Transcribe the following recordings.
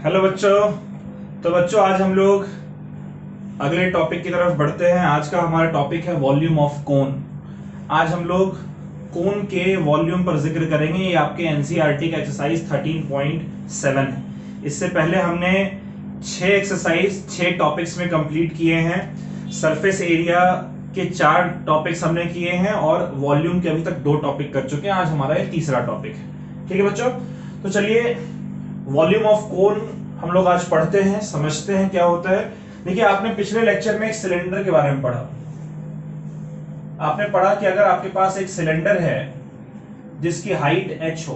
Hello बच्चों। तो बच्चों आज हम लोग अगले टॉपिक की तरफ बढ़ते हैं। आज का हमारा टॉपिक है वॉल्यूम ऑफ कोन। आज हम लोग कोन के वॉल्यूम पर जिक्र करेंगे। ये आपके एनसीईआरटी का एक्सरसाइज 13.7 है। इससे पहले हमने 6 एक्सरसाइज 6 टॉपिक्स में कंप्लीट किए हैं। सरफेस एरिया के 4 टॉपिक्स हमने किए हैं और वॉल्यूम के अभी तक 2 टॉपिक कर चुके हैं। आज हमारा ये तीसरा टॉपिक है। ठीक है बच्चों, तो चलिए वॉल्यूम ऑफ कोन हम लोग आज पढ़ते हैं, समझते हैं क्या होता है। देखिए आपने पिछले लेक्चर में एक सिलेंडर के बारे में पढ़ा। आपने पढ़ा कि अगर आपके पास एक सिलेंडर है जिसकी हाइट h हो,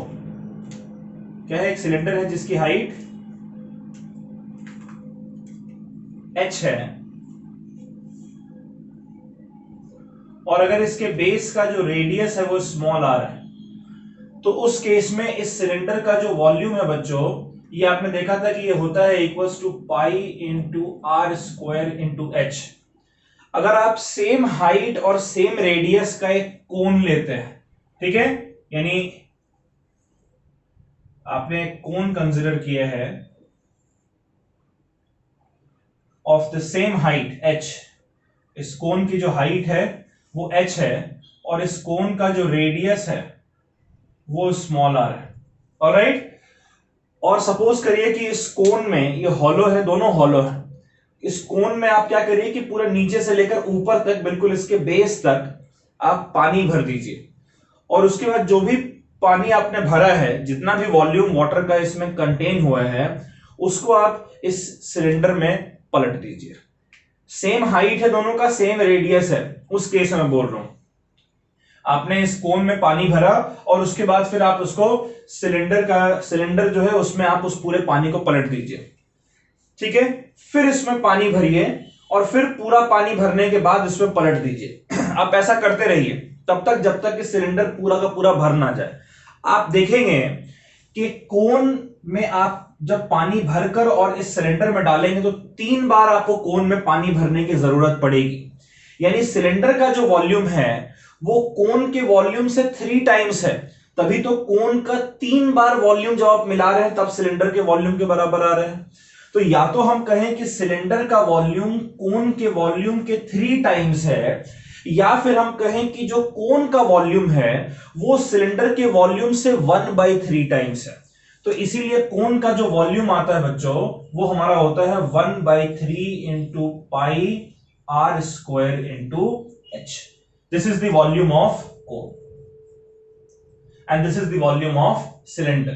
क्या है, एक सिलेंडर है जिसकी हाइट h है और अगर इसके बेस का जो रेडियस है वो स्मॉल r है, तो उस केस में इस सिलेंडर का जो वॉल्यूम है बच्चों, ये आपने देखा था कि ये होता है equals to pi into r square into h. अगर आप सेम हाइट और सेम रेडियस का एक कोन लेते हैं, ठीक है, यानी आपने एक कोन कंसिडर किया है of the same height h, इस कोन की जो हाइट है वो h है और इस कोन का जो रेडियस है वो स्मॉल r है। ऑलराइट, और सपोज करिए कि इस कोन में ये हॉलो है, दोनों हॉलो है। इस कोन में आप क्या करिए कि पूरा नीचे से लेकर ऊपर तक, बिल्कुल इसके बेस तक आप पानी भर दीजिए और उसके बाद जो भी पानी आपने भरा है, जितना भी वॉल्यूम वाटर का इसमें कंटेन हुआ है, उसको आप इस सिलेंडर में पलट दीजिए। सेम हाइट है दोनों का, सेम रेडियस है, उस केस में मैं बोल रहा हूं। आपने इस कोन में पानी भरा और उसके बाद फिर आप उसको सिलेंडर जो है उसमें आप उस पूरे पानी को पलट दीजिए। ठीक है, फिर इसमें पानी भरिए और फिर पूरा पानी भरने के बाद इसमें पलट दीजिए। आप ऐसा करते रहिए तब तक जब तक कि सिलेंडर पूरा का पूरा भर ना जाए। आप देखेंगे कि कोन में आप जब पानी भरकर और इस सिलेंडर में डालेंगे तो 3 बार आपको कोन में पानी भरने की जरूरत पड़ेगी। यानी सिलेंडर का जो वॉल्यूम है वो कोन के वॉल्यूम से 3 टाइम्स है, तभी तो कोन का 3 बार वॉल्यूम जब आप मिला रहे हैं तब सिलेंडर के वॉल्यूम के बराबर आ रहे हैं। तो या तो हम कहें कि सिलेंडर का वॉल्यूम कोन के वॉल्यूम के 3 टाइम्स है, या फिर हम कहें कि जो कोन का वॉल्यूम है वो सिलेंडर के वॉल्यूम से 1/3 टाइम्स है। तो इसीलिए कोन का जो वॉल्यूम आता है बच्चों वो हमारा होता है 1/3 into pi r square into h. This is the volume of cone and this is the volume of cylinder.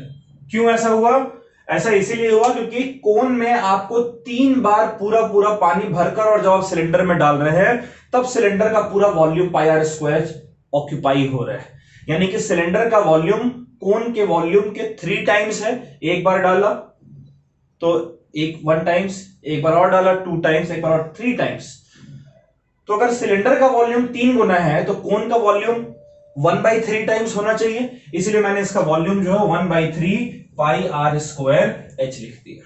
क्यों ऐसा हुआ? ऐसा इसीलिए हुआ क्योंकि कोन में आपको 3 बार पूरा पूरा पानी भरकर और जब आप सिलेंडर में डाल रहे हैं तब सिलेंडर का पूरा volume pi r square occupy हो रहा है। यानी कि सिलेंडर का वॉल्यूम कोन के वॉल्यूम के 3 टाइम्स है। एक बार डाला तो 1 टाइम्स, एक बार और डाला 2 टाइम्स, एक बार और 3 टाइम्स। तो अगर सिलेंडर का वॉल्यूम 3 गुना है तो कोन का वॉल्यूम 1/3 टाइम्स होना चाहिए। इसलिए मैंने इसका वॉल्यूम जो है 1/3 पाई आर स्क्वायर एच लिख दिया।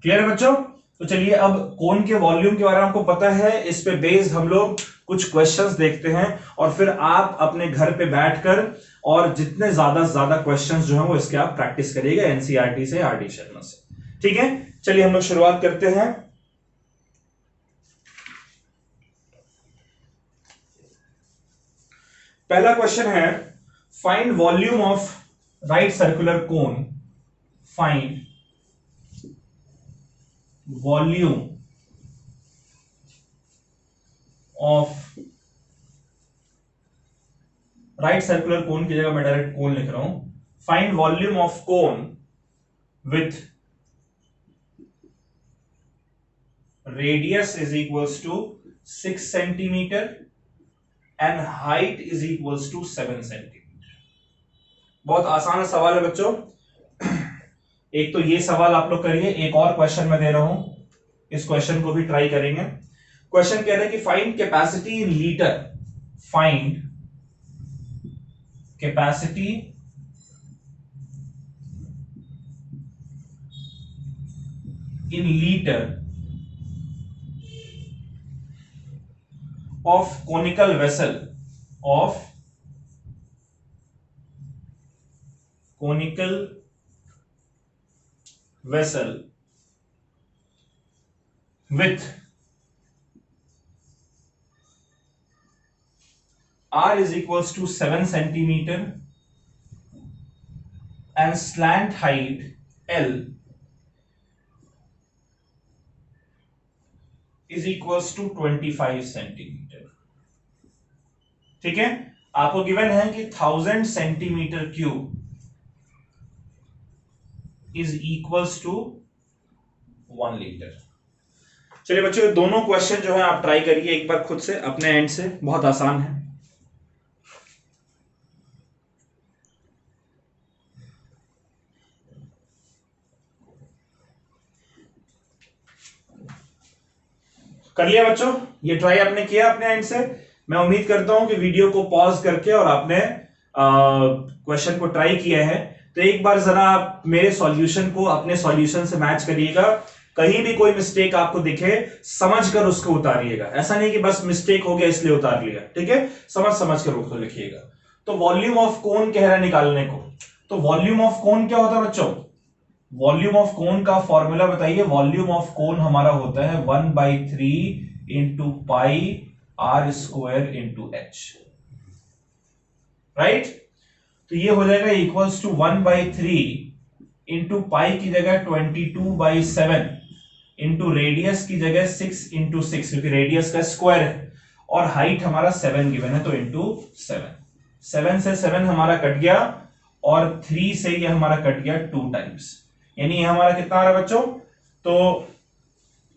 क्लियर है बच्चों? तो चलिए अब कोन के वॉल्यूम के बारे में आपको पता है, इस पे बेस्ड हम लोग कुछ क्वेश्चंस देखते हैं और फिर आप अपने घर पे बैठकर और जितने ज्यादा से ज्यादा क्वेश्चंस जो है वो इसके आप प्रैक्टिस करिएगा एनसीईआरटी से, आरडी शर्मा से। ठीक है, चलिए हम लोग शुरुआत करते हैं। पहला क्वेश्चन है, find volume of right circular cone. Find volume of right circular cone की जगह मैं डायरेक्ट कोन लिख रहा हूं। Find volume of cone with radius is equals to 6 centimetre and height is equals to 7 centimetre. बहुत आसान सवाल है बच्चों। एक तो ये सवाल आप लोग करिए, एक और क्वेश्चन मैं दे रहा हूं, इस क्वेश्चन को भी ट्राई करेंगे। क्वेश्चन कह रहा है कि find capacity in litre. Find capacity in litre of conical vessel, of conical vessel width r is equals to 7 centimeter and slant height L is equals to 25 centimetre. ठीक है, आपको गिवन है कि 1000 centimetre cube is equals to 1 litre. चलिए बच्चों, दोनों question जो है आप ट्राई करिए एक बार खुद से अपने एंड से, बहुत आसान है। कर लिया बच्चों, ये ट्राई आपने किया अपने एंड से। मैं उम्मीद करता हूं कि वीडियो को पॉज करके और आपने क्वेश्चन को ट्राई किया है। तो एक बार जरा आप मेरे सॉल्यूशन को अपने सॉल्यूशन से मैच करिएगा। कहीं भी कोई मिस्टेक आपको दिखे समझकर उसको उतारिएगा, ऐसा नहीं कि बस मिस्टेक हो गया इसलिए उतार लिया। ठीक है, समझ कर उसको लिखिएगा। तो वॉल्यूम ऑफ कोन कह रहा है निकालने को, तो वॉल्यूम ऑफ कोन क्या होता है बच्चों? वॉल्यूम ऑफ कोन का फॉर्मूला बताइए। वॉल्यूम ऑफ कोन हमारा होता है 1/3 into pi r square into h, right. तो ये हो जाएगा इक्वल्स टू 1/3 इंटू पाई की जगह 22/7 इंटू रेडियस की जगह 6 इंटू 6, क्योंकि रेडियस का स्क्वायर है और हाइट हमारा 7 गिवन है, तो इंटू 7 से 7 हमारा कट गया और 3 से ये हमारा कट गया 2 टाइम्स, यानी ये हमारा कितना आ रहा है बच्चों? तो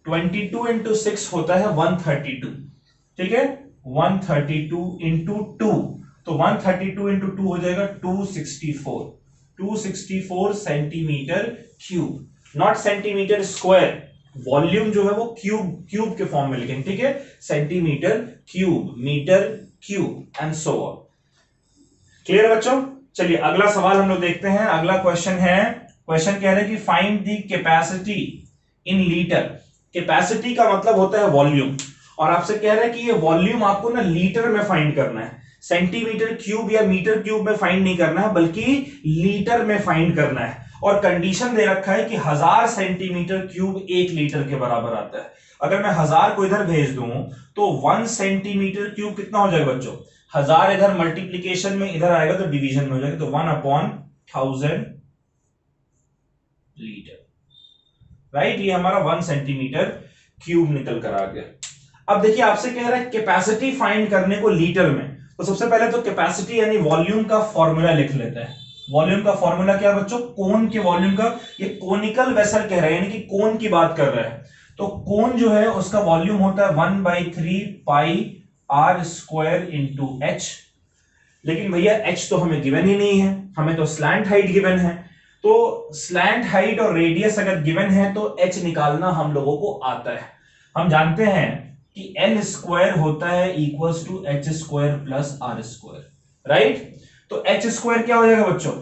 22 इंटू 6 होता है 132। ठीक है, 132 इंटू 2, तो 132 इंटू 2 हो जाएगा 264 centimetre cube, not centimetre square. Volume जो है वो क्यूब के फॉर्म में लिखेंगे। ठीक है, centimetre cube, metre cube and so on. Clear बच्चों? चलिए अगला सवाल हम लोग देखते हैं। अगला क्वेश्चन है, क्वेश्चन कह रहे हैं कि find the capacity in litre. Capacity का मतलब होता है वॉल्यूम, और आपसे कह रहे हैं कि ये वॉल्यूम आपको ना लीटर में फाइंड करना है, सेंटीमीटर क्यूब या मीटर क्यूब में फाइंड नहीं करना है, बल्कि लीटर में फाइंड करना है। और कंडीशन दे रखा है कि 1000 सेंटीमीटर क्यूब 1 लीटर के बराबर आता है। अगर मैं 1000 को इधर भेज दूं तो 1 सेंटीमीटर क्यूब कितना हो जाएगा बच्चों? 1000 इधर मल्टीप्लीकेशन में इधर आएगा तो डिवीजन में हो जाएगा, तो 1/1000 लीटर, राइट। ये हमारा 1 सेंटीमीटर क्यूब निकल कर आ गया। अब देखिए आपसे कह रहा है कैपेसिटी फाइंड करने को लीटर में, तो सबसे पहले तो कैपेसिटी यानी वॉल्यूम का फॉर्मूला लिख लेते हैं। वॉल्यूम का फॉर्मूला क्या बच्चों? कोन के वॉल्यूम का, ये कोनिकल वेसल कह रहा है यानी कि कोन की बात कर रहा है, तो कोन जो है उसका वॉल्यूम होता है 1/3 pi r square into H. लेकिन भैया एच तो हमें गिवन ही नहीं है, हमें तो स्लैंट हाइट गिवन है। तो स्लैंट हाइट और रेडियस अगर गिवन है तो एच निकालना हम लोगों को आता है। हम जानते हैं कि एल स्क्वायर होता है equals to H square plus are square, right. तो एच स्क्वायर क्या हो जाएगा बच्चों?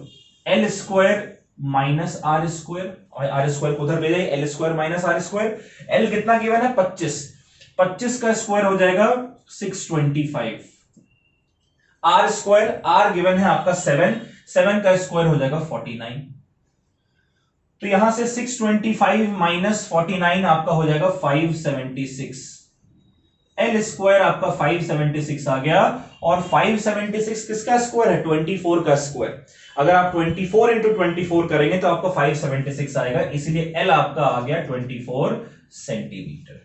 L square minus R square, और आर स्क्वायर को उधर भेजाइए, L square minus R square. L कितना गिवन है? 25 का स्क्वायर हो जाएगा 625। आर स्क्वायर, आर गिवन है आपका 7 का स्क्वायर हो जाएगा 49। तो यहां से 625 माइनस 49 आपका हो जाएगा 576। एल स्क्वायर आपका 576 आ गया, और 576 किसका स्क्वायर है? 24 का स्क्वायर। अगर आप 24 इंटू 24 करेंगे तो आपका 576 आएगा, इसलिए एल आपका आ गया 24 सेंटीमीटर।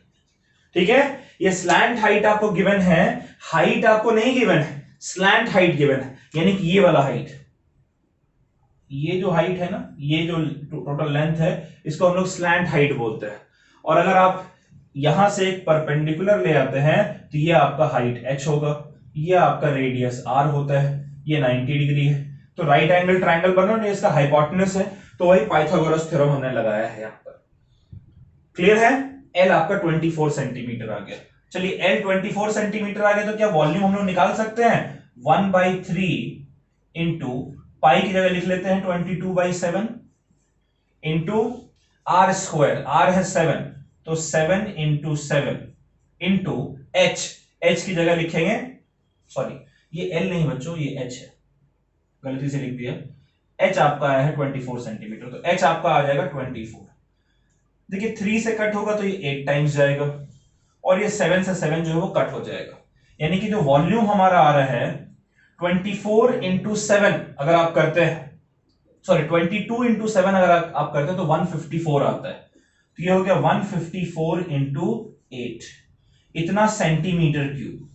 ठीक है, ये स्लैंट हाइट आपको गिवन है, हाइट आपको नहीं गिवन है, स्लैंट हाइट गिवन है, यानी कि ये वाला हाइट, ये जो हाइट है ना, ये जो टोटल लेंथ है, इसको हम लोग स्लैंट हाइट बोलते हैं। और अगर आप यहां से एक परपेंडिकुलर ले आते हैं तो ये आपका हाइट h होगा, ये आपका रेडियस r होता है, ये 90 डिग्री है। तो राइट एंगल ट्रायंगल बना ना, इसका हाइपोटेनस है, तो वही पाइथागोरस थ्योरम हमने लगाया है यहां पर। क्लियर है? L आपका 24 सेंटीमीटर आ गया। चलिए L 24 सेंटीमीटर आ गया, तो क्या वॉल्यूम हम लोग निकाल सकते हैं? 1/3 इंटू पाई की जगह लिख लेते हैं 22/7 इंटू आर स्क्वायर, आर है 7, तो 7 इंटू 7 इंटू एच, एच की जगह लिखेंगे, सॉरी ये एल नहीं बच्चों, ये एच है, गलती से लिख दिया। एच आपका आया है 24 सेंटीमीटर, तो एच आपका आ जाएगा 24। देखिए 3 से कट होगा तो ये 8 टाइम्स जाएगा, और ये 7 से 7 जो है वो कट हो जाएगा, यानी कि जो वॉल्यूम हमारा आ रहा है 24 इंटू 7 अगर आप करते हैं, सॉरी 22 इंटू 7 अगर आप करते हैं तो 154 आता है। तो ये हो गया 154 इंटू 8, इतना सेंटीमीटर क्यूब।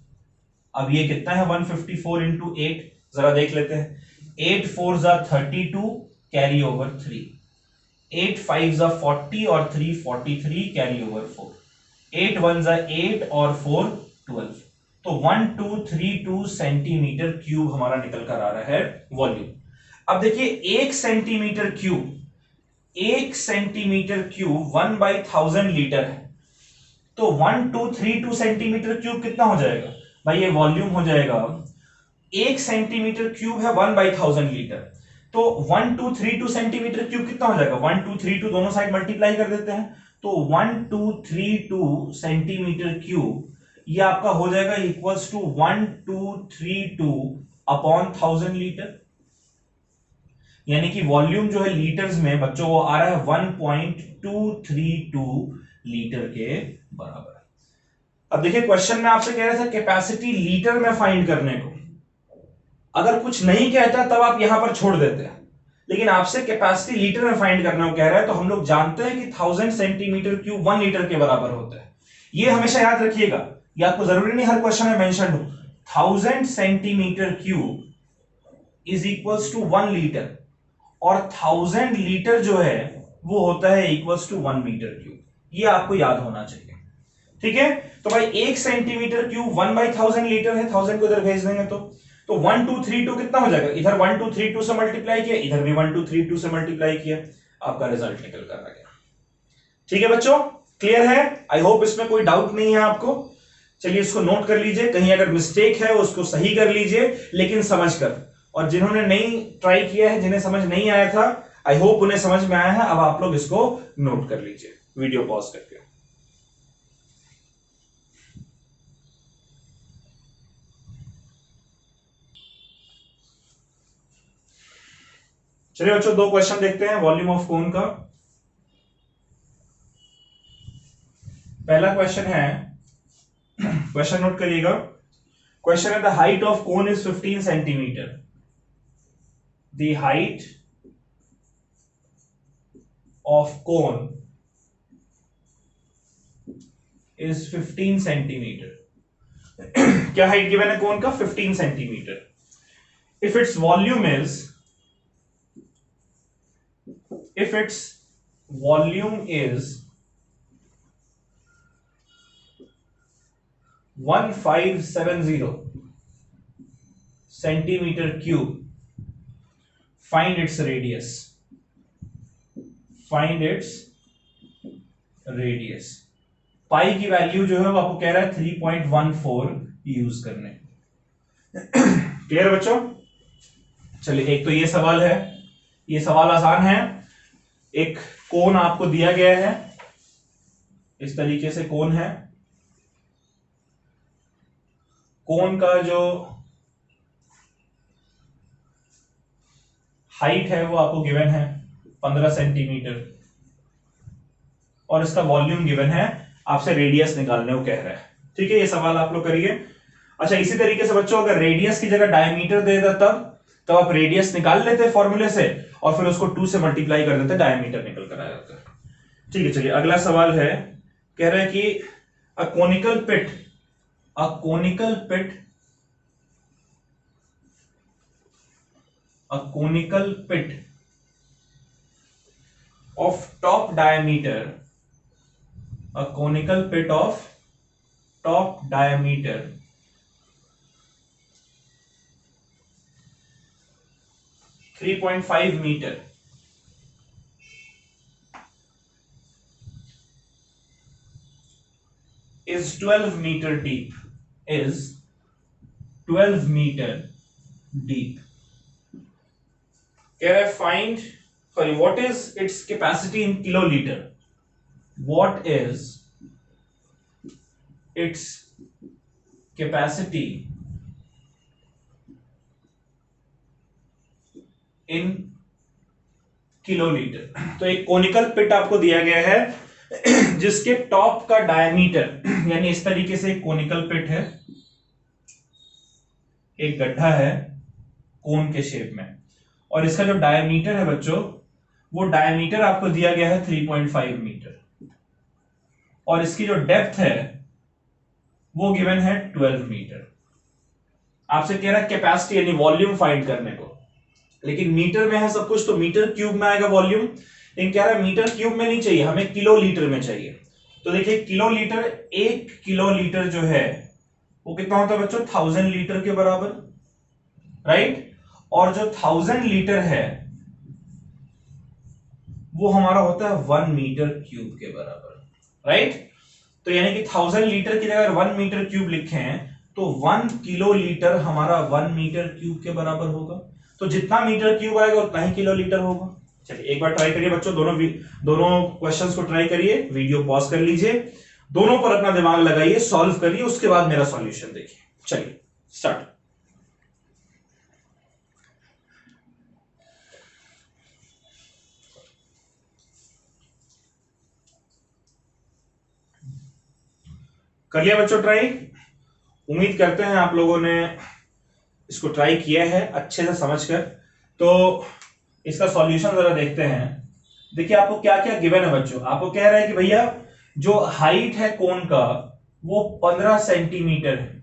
अब ये कितना है 154 इंटू 8, जरा देख लेते हैं। 8 4 जा 32 कैरी ओवर 3, 8 5 जा 40 और 3 43 कैरी ओवर 4, 8 1 जा 8 और 4 12, तो 1232 सेंटीमीटर क्यूब हमारा निकल कर आ रहा है वॉल्यूम। अब देखिए 1 centimetre cube, 1 centimetre cube 1/1000 litre है, तो 1232 सेंटीमीटर क्यूब कितना हो जाएगा भाई, ये वॉल्यूम हो जाएगा। 1 सेंटीमीटर क्यूब है 1/1000 लीटर, तो 1232 सेंटीमीटर क्यूब कितना हो जाएगा, 1232 दोनों साइड मल्टीप्लाई कर देते हैं, तो 1232 सेंटीमीटर क्यूब ये आपका हो जाएगा इक्वल्स टू 1232 अपॉन 1000 लीटर, यानी कि वॉल्यूम जो है लीटर्स में बच्चों वो आ रहा है 1.232 लीटर के बराबर। अब देखिए क्वेश्चन में आपसे कह रहा था कैपेसिटी लीटर में फाइंड करने को, अगर कुछ नहीं कहता तब आप यहां पर छोड़ देते हैं, लेकिन आपसे कैपेसिटी लीटर में फाइंड करने को कह रहा है, तो हम लोग जानते हैं कि 1000 सेंटीमीटर क्यूब 1 लीटर के बराबर होता है। ये हमेशा याद रखिएगा, ये आपको जरूरी नहीं हर क्वेश्चन में मेंशन हो। 1000 centimetre cube is equals to 1 litre, और 1000 लीटर जो है वो होता है इक्वल्स टू 1 मीटर क्यूब, ये आपको याद होना चाहिए। ठीक है, तो भाई 1 सेंटीमीटर क्यूब 1/1000 लीटर है, 1000 को इधर भेज देंगे तो 1232 कितना हो जाएगा, इधर 1232 से मल्टीप्लाई किया, इधर भी 1232 से मल्टीप्लाई किया, आपका रिजल्ट निकल कर आ गया। ठीक है बच्चों, क्लियर है? आई होप इसमें कोई डाउट नहीं है आपको। चलिए इसको नोट कर लीजिए, कहीं अगर मिस्टेक है उसको सही कर लीजिए, लेकिन समझकर। और जिन्होंने नहीं ट्राई किया है, जिन्हें समझ नहीं आया था, आई होप उन्हें समझ में आया है। अब आप लोग इसको नोट कर लीजिए वीडियो पॉज करके। चलिए बच्चों दो क्वेश्चन देखते हैं वॉल्यूम ऑफ कोन का। पहला क्वेश्चन है, क्वेश्चन नोट करिएगा। क्वेश्चन है the height of cone is 15 centimetre, the height of cone is 15 centimetre. क्या हाइट गिवन है कोन का, 15 centimetre. If its volume is, if its volume is 1570 centimeter cube, find its radius, find its radius। पाई की value जो है वो आपको कह रहा है 3.14 यूज करने। क्लियर बच्चों? चलिए एक तो ये सवाल है, ये सवाल आसान है। एक कोन आपको दिया गया है, इस तरीके से कोन है, कोन का जो हाइट है वो आपको गिवन है 15 सेंटीमीटर, और इसका वॉल्यूम गिवन है, आपसे रेडियस निकालने को कह रहा है। ठीक है, ये सवाल आप लोग करिए। अच्छा इसी तरीके से बच्चों अगर रेडियस की जगह डायमीटर दे देता तब आप रेडियस निकाल लेते फॉर्मूले से, और फिर उसको 2 से मल्टीप्लाई कर देते, डायमीटर निकल कर आ जाता। ठीक है, चलिए अगला सवाल है, कह रहा है कि a conical pit, a conical pit, a conical pit of top diameter, a conical pit of top diameter 3.5 meter is 12 meter deep, is 12 meter deep। कह रहा है find, sorry, what is its capacity in kiloliter, what is its capacity in kiloliter। तो एक conical पिट आपको दिया गया है जिसके टॉप का डायमीटर, यानी इस तरीके से एक कोनिकल पिट है, एक गड्ढा है कोन के शेप में, और इसका जो डायमीटर है बच्चों, वो डायमीटर आपको दिया गया है 3.5 मीटर, और इसकी जो डेप्थ है वो गिवन है 12 मीटर। आपसे कह रहा है कैपेसिटी यानी वॉल्यूम फाइंड करने को, लेकिन मीटर में है सब कुछ, तो मीटर क्यूब में आएगा वॉल्यूम, लेकिन कह रहा है मीटर क्यूब में नहीं चाहिए, हमें किलो लीटर में चाहिए। तो देखिए किलो लीटर, 1 किलो लीटर जो है वो कितना होता है बच्चों, 1000 लीटर के बराबर, राइट। और जो 1000 लीटर है वो हमारा होता है 1 मीटर क्यूब के बराबर, राइट। तो यानी कि 1000 लीटर की जगह 1 मीटर क्यूब लिखे हैं, तो 1 किलो लीटर हमारा 1 मीटर क्यूब के बराबर होगा। तो जितना मीटर क्यूब आएगा उतना ही किलो लीटर होगा। चलिए एक बार ट्राई करिए बच्चों, दोनों क्वेश्चंस को ट्राई करिए, वीडियो पॉज कर लीजिए, दोनों पर अपना दिमाग लगाइए, सॉल्व करिए, उसके बाद मेरा सॉल्यूशन देखिए। चलिए स्टार्ट। कर लिया बच्चों ट्राई? उम्मीद करते हैं आप लोगों ने इसको ट्राई किया है अच्छे से समझकर। तो इसका सॉल्यूशन जरा देखते हैं। देखिए आपको क्या क्या गिवन है बच्चों, आपको कह रहा है कि भैया जो हाइट है कोन का वो 15 सेंटीमीटर है,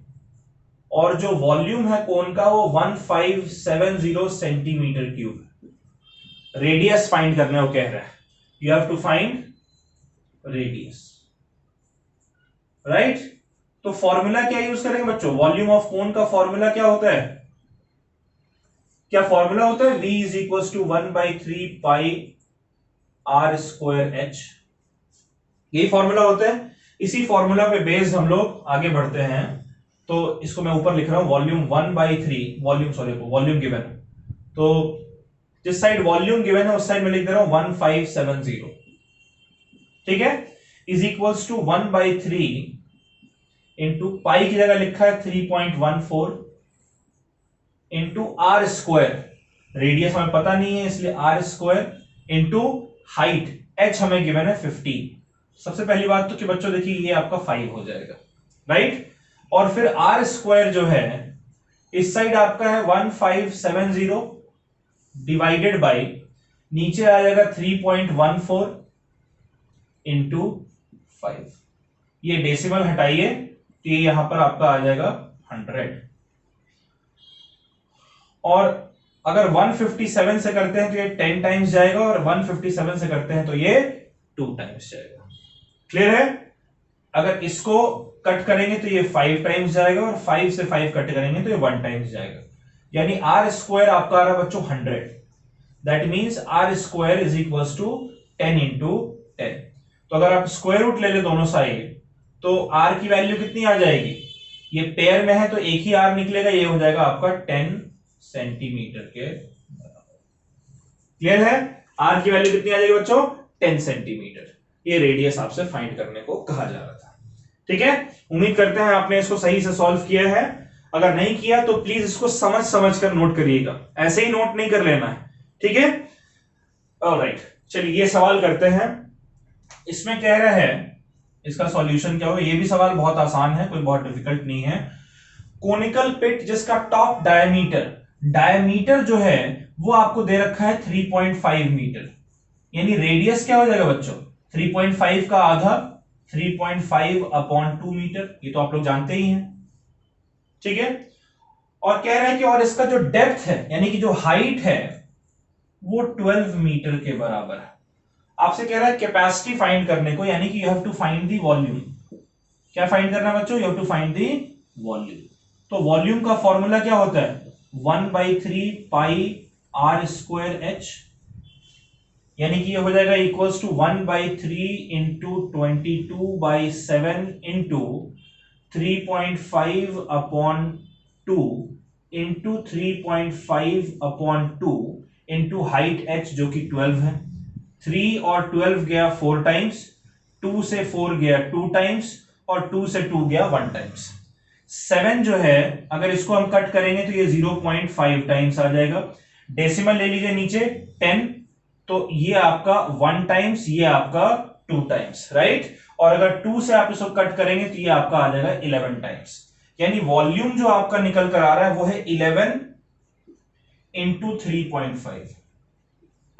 और जो वॉल्यूम है कोन का वो 1570 सेंटीमीटर क्यूब है। रेडियस फाइंड करने को कह रहा है, you have to find radius, right. तो फॉर्मूला क्या यूज करेंगे बच्चों, वॉल्यूम ऑफ कोन का फॉर्मूला क्या होता है, क्या फॉर्मूला होता है, v is equal to 1/3 pi r square h, यही फॉर्मूला होता है। इसी फॉर्मूला पे बेस्ड हम लोग आगे बढ़ते हैं। तो इसको मैं ऊपर लिख रहा हूं वॉल्यूम 1/3, वॉल्यूम गिवन, तो जिस साइड वॉल्यूम गिवन है उस साइड में लिख दे रहा हूं 1570, ठीक है, is equals to 1/3 into pi की जगह लिखा है 3.14 इंटू आर स्क्वायर, रेडियस हमें पता नहीं है इसलिए r square into height h हमें गिवन है 15। सबसे पहली बात तो कि बच्चों देखिए ये आपका 5 हो जाएगा, राइट। और फिर आर स्क्वायर जो है इस साइड आपका है 1570 डिवाइडेड बाई, नीचे आ जाएगा 3.14 इंटू 5, ये डेसिमल हटाइए तो ये यहां पर आपका आ जाएगा 100। और अगर 157 से करते हैं तो ये 10 टाइम्स जाएगा, और 157 से करते हैं तो ये 2 टाइम्स जाएगा। क्लियर है? अगर इसको कट करेंगे तो ये 5 टाइम्स जाएगा, और 5 से 5 कट करेंगे तो ये 1 टाइम्स जाएगा। यानी आर स्क्वायर आपका आ रहा है बच्चों 100, that means r square is equal to 10 into 10। तो अगर आप स्क्वायर रूट ले ले दोनों साइड तो आर की वैल्यू कितनी आ जाएगी, ये पेयर में है तो एक ही आर निकलेगा, ये हो जाएगा आपका 10 सेंटीमीटर के बराबर। क्लियर है? आर की वैल्यू कितनी आ जाएगी बच्चों, 10 सेंटीमीटर। ये रेडियस आपसे फाइंड करने को कहा जा रहा था, ठीक है। उम्मीद करते हैं आपने इसको सही से सॉल्व किया है। अगर नहीं किया तो प्लीज इसको समझ समझ कर नोट करिएगा, ऐसे ही नोट नहीं कर लेना है, ठीक है। ऑलराइट, चलिए ये सवाल करते हैं। इसमें कह रहा है इसका सॉल्यूशन क्या होगा। ये भी सवाल बहुत आसान है, कोई बहुत डिफिकल्ट नहीं है। कोनिकल पिट जिसका टॉप डायमीटर जो है वो आपको दे रखा है 3.5 मीटर, यानी रेडियस क्या हो जाएगा बच्चों, 3.5 का आधा 3.5/2 मीटर, ये तो आप लोग जानते ही हैं, ठीक है। और कह रहा है कि और इसका जो डेप्थ है यानी कि जो हाइट है वो 12 मीटर के बराबर है। आपसे कह रहा है कैपेसिटी फाइंड करने को, यानी कि you have to find the volume. क्या फाइंड करना है बच्चों, you have to find the volume. तो वॉल्यूम का फॉर्मूला क्या होता है, 1/3 पाई आर स्क्वायर एच, यानी कि ये हो जाएगा equals to 1/3 into 22/7 into 3.5/2 into 3.5/2 into height h जो कि 12 है। 3 और 12 गया 4 टाइम्स, 2 से 4 गया 2 टाइम्स, और 2 से 2 गया 1 टाइम्स। 7 जो है अगर इसको हम कट करेंगे तो ये 0.5 टाइम्स आ जाएगा। डेसिमल ले लीजिए नीचे 10, तो ये आपका 1 टाइम्स, ये आपका 2 टाइम्स, राइट। और अगर 2 से आप इसको कट करेंगे तो ये आपका आ जाएगा 11 टाइम्स। यानी वॉल्यूम जो आपका निकल कर आ रहा है वो है 11 इंटू 3.5।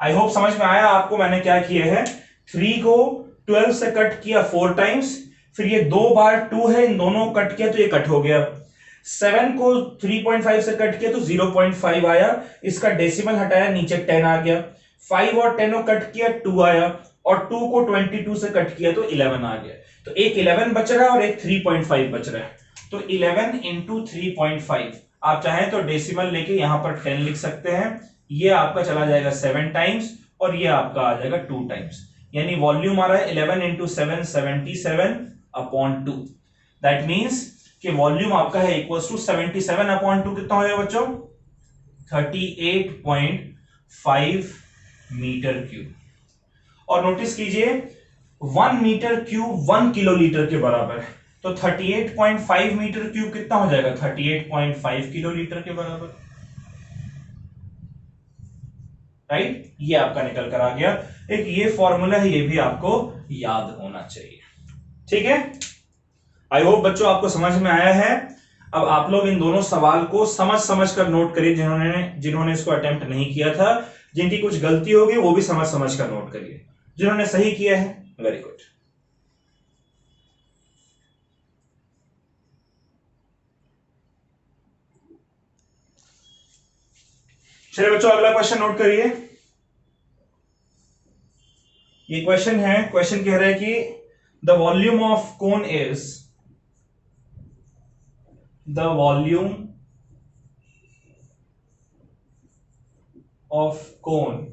आई होप समझ में आया आपको मैंने क्या किया है। 3 को 12 से कट किया 4 टाइम्स, फिर ये 2 बार 2 है, इन दोनों कट किया तो ये कट हो गया। 7 को 3.5 से कट किया तो 0.5 आया, इसका डेसिमल हटाया नीचे 10 आ गया। 5 और 10 को कट किया 2 आया, और 2 को 22 से कट किया तो 11 आ गया। तो एक 11 बच रहा है और एक 3.5 बच रहा है। तो 11 इंटू 3.5, आप चाहें तो डेसिमल लेके यहां पर 10 लिख सकते हैं। ये आपका चला जाएगा 7 टाइम्स और ये आपका आ जाएगा 2 टाइम्स। यानी वॉल्यूम आ रहा है 11 इंटू 7 77/2। दैट मीन्स कि वॉल्यूम आपका है इक्वल्स टू 77/2। कितना होगा बच्चों? 38.5 मीटर क्यूब। और नोटिस कीजिए 1 मीटर क्यूब 1 किलोलीटर के बराबर है, तो 38.5 मीटर क्यूब कितना हो जाएगा? 38.5 किलोलीटर के बराबर, राइट। ये आपका निकल कर आ गया। एक ये फॉर्मूला है, ये भी आपको याद होना चाहिए, ठीक है। आई होप बच्चों आपको समझ में आया है। अब आप लोग इन दोनों सवाल को समझ समझ कर नोट करिए, जिन्होंने इसको अटेम्प्ट नहीं किया था। जिनकी कुछ गलती होगी वो भी समझ समझ कर नोट करिए, जिन्होंने सही किया है वेरी गुड। चलिए बच्चों अगला क्वेश्चन नोट करिए। ये क्वेश्चन है, क्वेश्चन कह रहा है कि the volume of cone is, the volume of cone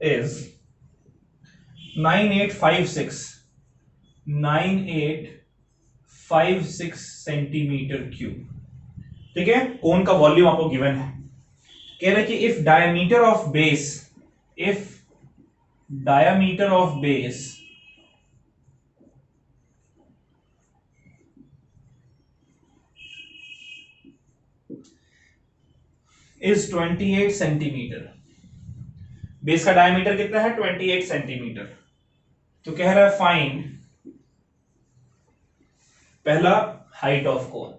is 9856 centimetre cube, ठीक है। कोन का वॉल्यूम आपको गिवन है। कह रहे कि if diameter of base, if diameter of base is 28 centimetre, base का डायमीटर कितना है? 28 सेंटीमीटर। तो कह रहा है फाइंड, पहला हाइट ऑफ कोन,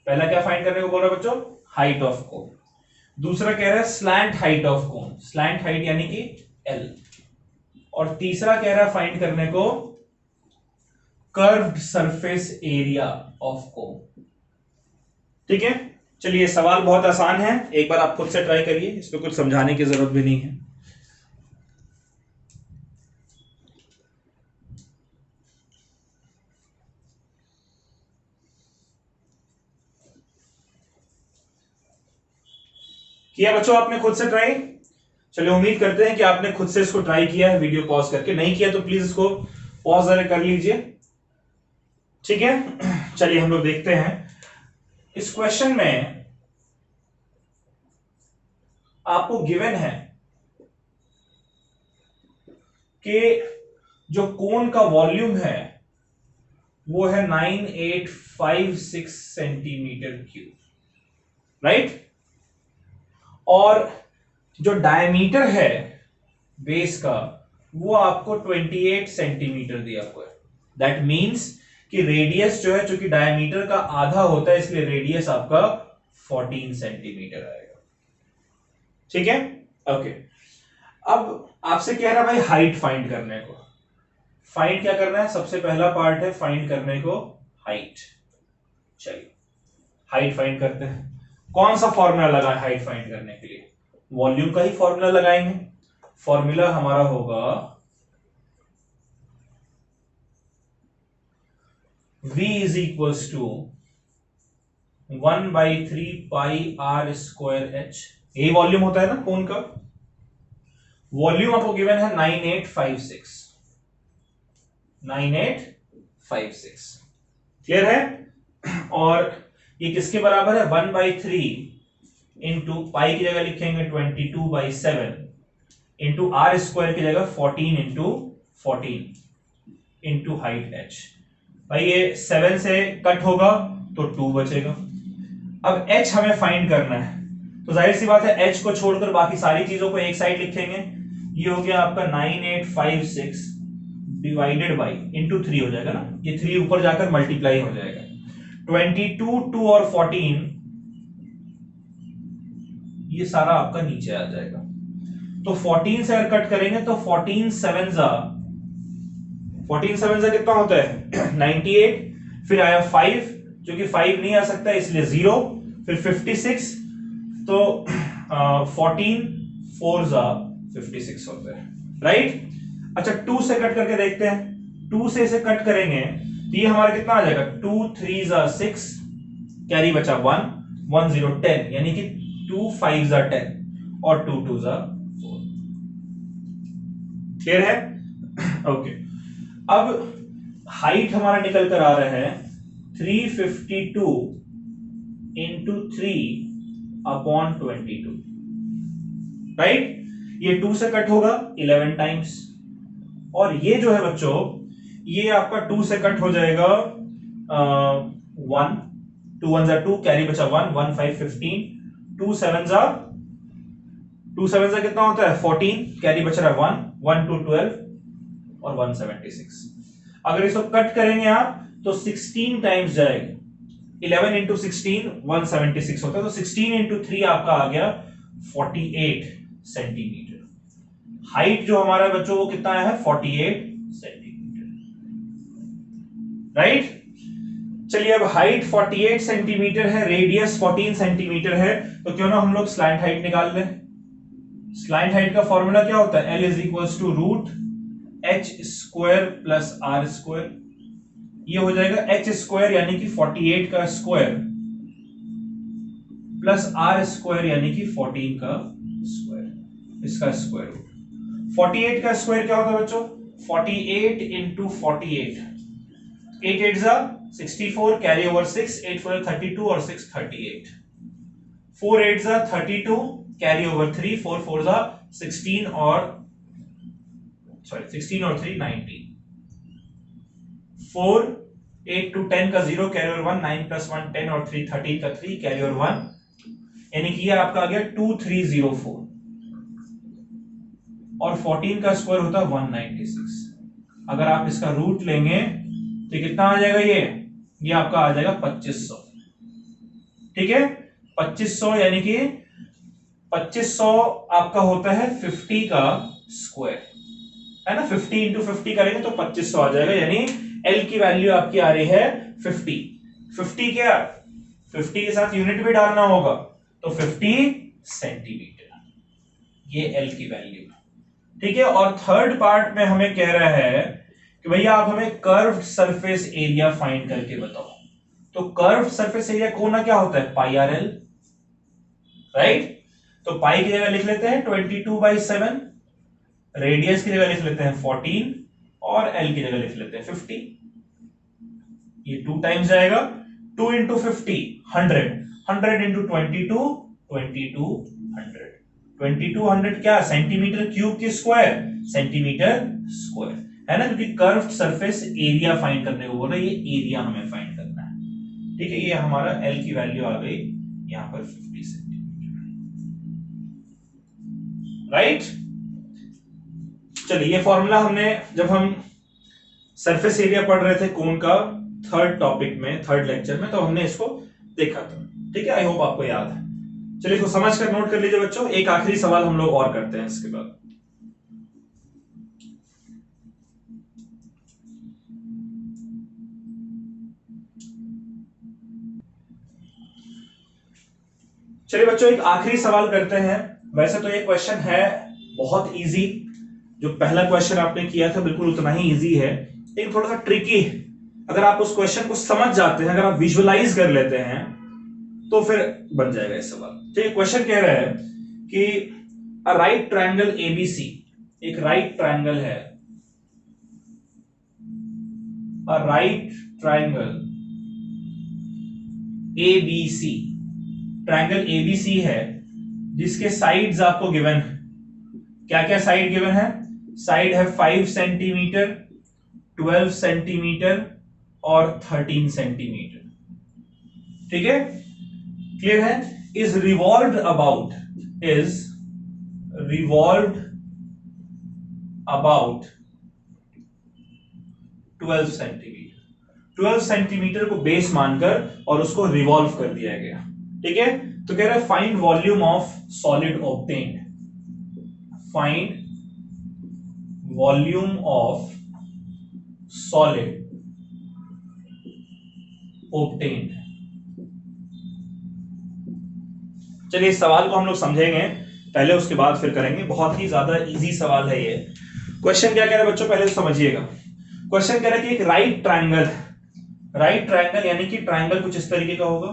पहला क्या फाइंड करने को बोल रहा है बच्चों? Height of cone. दूसरा कह रहा है slant height of cone, slant height यानी कि L। और तीसरा कह रहा है फाइंड करने को curved surface area of cone, ठीक है। चलिए सवाल बहुत आसान है, एक बार आप खुद से ट्राई करिए, इसमें कुछ समझाने की जरूरत भी नहीं है। किया बच्चों आपने खुद से ट्राई? चलिए उम्मीद करते हैं कि आपने खुद से इसको ट्राई किया है, वीडियो पॉज करके। नहीं किया तो प्लीज इसको पॉज जरा कर लीजिए, ठीक है। चलिए हम लोग देखते हैं इस क्वेश्चन में आपको गिवन है कि जो कोन का वॉल्यूम है वो है 9856 सेंटीमीटर क्यूब, राइट। और जो डायमीटर है बेस का वो आपको 28 सेंटीमीटर दिया हुआ है। दैट मींस कि रेडियस जो है, चूंकि डायमीटर का आधा होता है इसलिए रेडियस आपका 14 सेंटीमीटर आएगा, ठीक है। ओके, अब आपसे कह रहा है भाई हाइट फाइंड करने को। फाइंड क्या करना है? सबसे पहला पार्ट है फाइंड करने को हाइट। चलिए हाइट फाइंड करते हैं। कौन सा फॉर्मूला लगा है हाइट फाइंड करने के लिए? वॉल्यूम का ही फॉर्मूला लगाएंगे। फॉर्मूला हमारा होगा V is equals to 1/3 pi r square h। यही वॉल्यूम होता है ना कोन का। वॉल्यूम आपको गिवन है 9856। क्लियर है? और ये किसके बराबर है? 1/3 इंटू पाई की जगह लिखेंगे 22/7 इंटू आर स्क्वायर की जगह 14 इंटू 14 इंटू हाइट h। भाई ये 7 से कट होगा तो 2 बचेगा। अब h हमें फाइंड करना है, तो जाहिर सी बात है h को छोड़कर बाकी सारी चीजों को एक साइड लिखेंगे। ये हो गया आपका 9856 डिवाइडेड बाई इंटू 3 हो जाएगा ना, ये 3 ऊपर जाकर मल्टीप्लाई हो जाएगा। 22, 2 और 14 ये सारा आपका नीचे आ जाएगा। तो 14 से अगर कट करेंगे तो 14 7 कितना होता है 98, फिर आया 5 जो कि 5 नहीं आ सकता इसलिए 0, फिर 56, तो 14 4 56 होता है, राइट। अच्छा 2 से कट करके देखते हैं, 2 से इसे कट करेंगे तो ये हमारा कितना आ जाएगा 2 3 6, कैरी बचा 1 1 0 10, यानी कि 2 5 10 और 2 2 4। क्लियर है? ओके अब हाइट हमारा निकल कर आ रहा है 352 इंटू 3/22, राइट। ये 2 से कट होगा 11 टाइम्स, और ये जो है बच्चों ये आपका 2 से कट हो जाएगा 1 2 1 2, कैरी बचा 1 1 5 15, 2 7 कितना होता है 14, कैरी बच रहा है 1 1 2 12 और 176। अगर इसको कट करेंगे आप तो 16 टाइम्स जाएगा, 11 इंटू 16 176 होता है, तो 16 इंटू 3 आपका आ गया 48 सेंटीमीटर। हाइट जो हमारा बच्चों वो कितना है 48 सेंटीमीटर, राइट। चलिए अब हाइट 48 सेंटीमीटर है, रेडियस 14 सेंटीमीटर है, तो क्यों ना हम लोग स्लैंट हाइट निकाल लें। स्लैंट हाइट का फॉर्मूला क्या होता है, L is equals to root h square plus are square. ये हो जाएगा एच स्क्वायर यानी कि 48 का स्क्वायर प्लस आर स्क्वायर यानी कि 14 का स्क्वायर, इसका स्क्वायर रूट। 48 का स्क्वायर क्या होता है बच्चों 48 इंटू 48, 8 8 64, कैरी ओवर 6, 8 4 32 और 6 38, 4 8 32, कैरी ओवर 3, 4 4 16 और 3 19, 4 8 to 10 का 0, कैरी ओवर 1, 9 प्लस 1 10 और 3 13 का 3, कैरी ओवर 1, यानी कि ये आपका आ गया 2304, और 14 का स्क्वायर होता है 196। अगर आप इसका रूट लेंगे तो कितना आ जाएगा, ये आपका आ जाएगा 2500, ठीक है 2500, यानी कि 2500 आपका होता है 50 का स्क्वायर, है ना। 50 इंटू 50 करेंगे तो 2500 आ जाएगा, यानी L की वैल्यू आपकी आ रही है 50। 50 क्या, 50 के साथ यूनिट भी डालना होगा, तो 50 सेंटीमीटर, ये L की वैल्यू, ठीक है। और थर्ड पार्ट में हमें कह रहा है कि भैया आप हमें कर्व्ड सरफेस एरिया फाइंड करके बताओ। तो कर्व्ड सरफेस एरिया कोना क्या होता है पाई आर एल, राइट। तो पाई की जगह लिख लेते हैं 22/7, रेडियस की जगह लिख लेते हैं 14 और एल की जगह लिख लेते हैं 50। ये 2 टाइम्स जाएगा, 2 इंटू 50 100, 100 इंटू 22 2200, 2200 क्या सेंटीमीटर क्यूब की स्क्वायर, सेंटीमीटर स्क्वायर, है ना, क्योंकि कर्व्ड सरफेस एरिया फाइंड करने को बोल रहा है, ये एरिया हमें फाइंड करना है, ठीक है। ये हमारा एल की वैल्यू आ गई यहां पर 50 सेंटीमीटर, राइट। चलिए ये फॉर्मूला हमने जब हम सरफेस एरिया पढ़ रहे थे कोन का थर्ड टॉपिक में, थर्ड लेक्चर में, तो हमने इसको देखा था, ठीक है। आई होप आपको याद है। चलिए इसको समझ कर नोट कर लीजिए बच्चों। एक आखिरी सवाल हम लोग और करते हैं इसके बाद। चलिए बच्चों एक आखिरी सवाल करते हैं। वैसे तो ये क्वेश्चन है बहुत इजी, जो पहला क्वेश्चन आपने किया था बिल्कुल उतना ही इजी है, लेकिन थोड़ा सा ट्रिकी है। अगर आप उस क्वेश्चन को समझ जाते हैं, अगर आप विजुअलाइज कर लेते हैं तो फिर बन जाएगा ये सवाल। ठीक, क्वेश्चन कह रहा है कि अ राइट ट्रायंगल एबीसी, एक राइट ट्रायंगल है, a right triangle ABC, triangle ABC है जिसके साइड्स आपको गिवन है। क्या क्या साइड गिवन है? साइड है 5 सेंटीमीटर, 12 सेंटीमीटर और 13 सेंटीमीटर, ठीक है, क्लियर है। Is revolved about, is revolved about 12 centimetre. 12 centimetre को बेस मानकर और उसको रिवॉल्व कर दिया गया। ठीक है, तो कह रहा है find volume of solid obtained, find volume of solid obtained. चलिए इस सवाल को हम लोग समझेंगे पहले, उसके बाद फिर करेंगे। बहुत ही ज्यादा इजी सवाल है ये। क्वेश्चन क्या कह रहा है बच्चों, पहले तो समझिएगा। क्वेश्चन कह रहा है कि एक राइट ट्रायंगल यानी कि ट्रायंगल कुछ इस तरीके का होगा।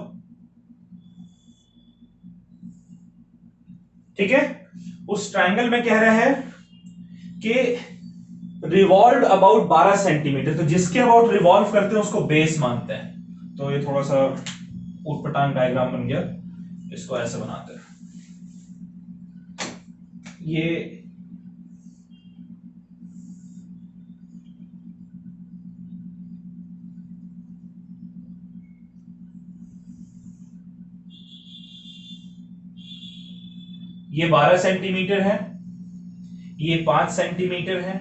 ठीक है, उस ट्रायंगल में कह रहा है कि रिवॉल्व अबाउट 12 सेंटीमीटर, तो जिसके अबाउट रिवॉल्व करते हैं उसको बेस मानते हैं। तो ये थोड़ा सा उटपटांग डायग्राम बन गया, इसको ऐसे बनाते हैं। ये 12 सेंटीमीटर है, ये 5 सेंटीमीटर है,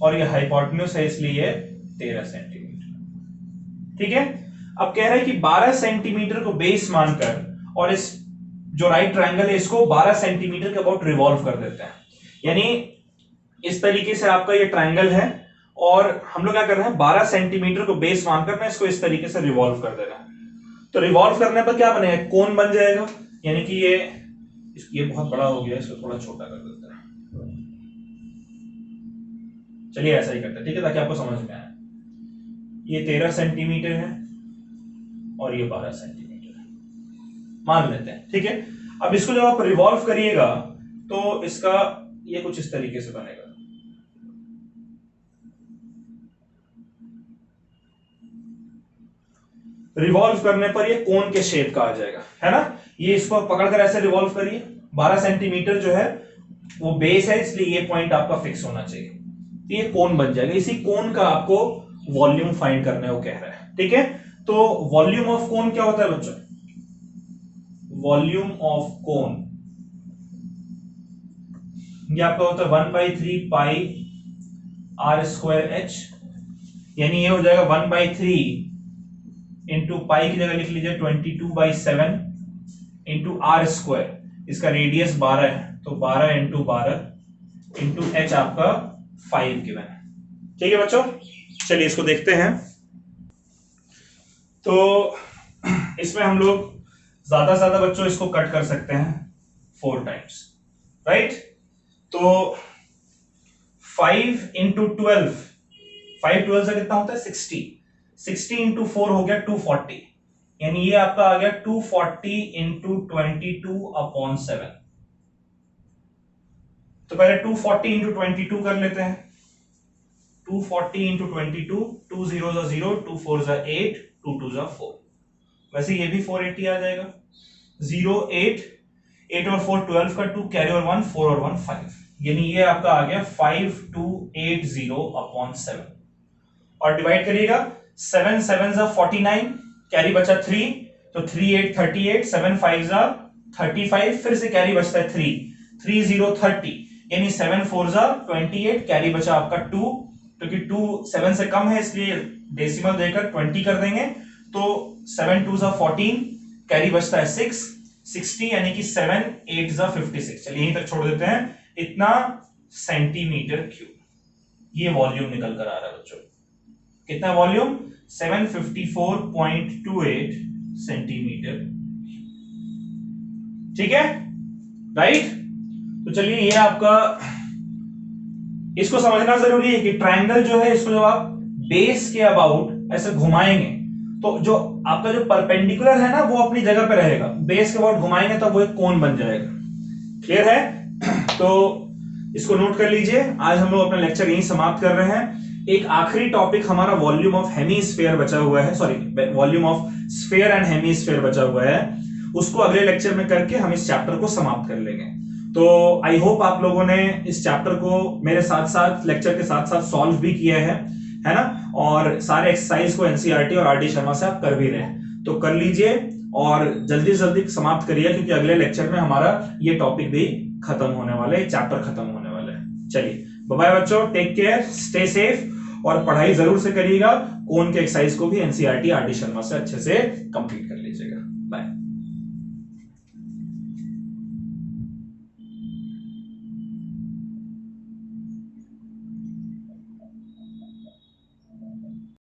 और ये हाइपोटेन्यूज है इसलिए ये 13 सेंटीमीटर। ठीक है, अब कह रहा है कि 12 सेंटीमीटर को बेस मानकर और इस जो राइट ट्रायंगल है इसको 12 सेंटीमीटर के अबाउट रिवॉल्व कर देते हैं। यानी इस तरीके से आपका ये ट्रायंगल है और हम लोग क्या कर रहे हैं, 12 सेंटीमीटर को बेस मानकर मैं इसको इस तरीके से रिवॉल्व कर दे रहा है। तो रिवॉल्व करने पर क्या बनेगा, कोन बन जाएगा। यानी कि ये बहुत बड़ा हो गया, इसको थोड़ा छोटा कर देते हैं। चलिए ऐसा ही करते हैं, ठीक है, ताकि आपको समझ में आए। ये 13 सेंटीमीटर है और ये 12 सेंटीमीटर है, मान लेते हैं। ठीक है, अब इसको जब आप रिवॉल्व करिएगा तो इसका ये कुछ इस तरीके से बनेगा। रिवॉल्व करने पर ये कोन के शेप का आ जाएगा, है ना। ये इसको पकड़कर ऐसे रिवॉल्व करिए। 12 सेंटीमीटर जो है वो बेस है, इसलिए ये पॉइंट आपका फिक्स होना चाहिए। तो ये कोन बन जाएगा। इसी कोन का आपको वॉल्यूम फाइंड करने को कह रहा है। ठीक है, तो वॉल्यूम ऑफ कोन क्या होता है बच्चों, वॉल्यूम ऑफ कोन ये आपका होता है 1/3 पाई r स्क्वायर h, यानी ये हो जाएगा 1/3 इंटू पाई की जगह लिख लीजिए 22/7 इंटू आर स्क्वायर। इसका रेडियस 12 है, तो 12 इंटू 12 इंटू h आपका 5 गिवन है। ठीक है बच्चों, चलिए इसको देखते हैं। तो इसमें हम लोग ज्यादा से ज्यादा बच्चों इसको कट कर सकते हैं 4 टाइम्स, राइट। तो 5 इंटू 12, 5 12 से कितना होता है 60, 60 इंटू 4 हो गया 240, यानी ये आपका आ गया 240 इंटू 22/7। तो पहले 240 इंटू 22 कर लेते हैं। 240 इंटू 22, 2 0 0, 2 4 8, 2 2 4, वैसे ये भी 480 आ जाएगा। 0 8 8 और 4 12 का 2 कैरी और 1 4 और 1 5, यानी ये आपका आ गया 5280/7। और डिवाइड करिएगा, 7 7 49, कैरी बचा 3, तो 3 8 38, 7 5 35, फिर से कैरी बचता है 3, 3 0 30, यानी 7 4 28, कैरी बचा आपका 2, क्योंकि 2 7 से कम है इसलिए डेसिमल देकर 20 कर देंगे, तो 7 2 14, कैरी बचता है 6 60, यानी कि 7 8 56। चलिए यहीं तक छोड़ देते हैं। इतना सेंटीमीटर क्यूब ये वॉल्यूम निकल कर आ रहा है बच्चों। कितना वॉल्यूम, 754.28 सेंटीमीटर। ठीक है, राइट। तो चलिए ये आपका, इसको समझना जरूरी है कि ट्रायंगल जो है इसको जब आप बेस के अबाउट ऐसे घुमाएंगे तो जो आपका जो परपेंडिकुलर है ना वो अपनी जगह पे रहेगा, बेस के अबाउट घुमाएंगे तो वो एक कोन बन जाएगा। क्लियर है? तो इसको नोट कर लीजिए। आज हम लोग अपना लेक्चर यहीं समाप्त कर रहे हैं। एक आखिरी टॉपिक हमारा वॉल्यूम ऑफ हेमीस्फीयर बचा हुआ है, sorry volume of sphere and hemisphere बचा हुआ है, उसको अगले लेक्चर में करके हम इस चैप्टर को समाप्त कर लेंगे। तो आई होप आप लोगों ने इस चैप्टर को मेरे साथ साथ लेक्चर के साथ साथ सॉल्व भी किया है ना, और सारे एक्सरसाइज को एनसीईआरटी और आरडी शर्मा से आप कर भी रहे हैं, तो कर लीजिए और जल्दी से जल्दी समाप्त करिए, क्योंकि अगले लेक्चर में हमारा ये टॉपिक भी खत्म होने वाला है, चैप्टर खत्म होने वाला है। चलिए बाय बच्चों, टेक केयर, स्टे सेफ और पढ़ाई जरूर से करिएगा। कौन के एक्सरसाइज को भी एनसीईआरटी आर डी शर्मा से अच्छे से कंप्लीट कर लीजिएगा। बाय।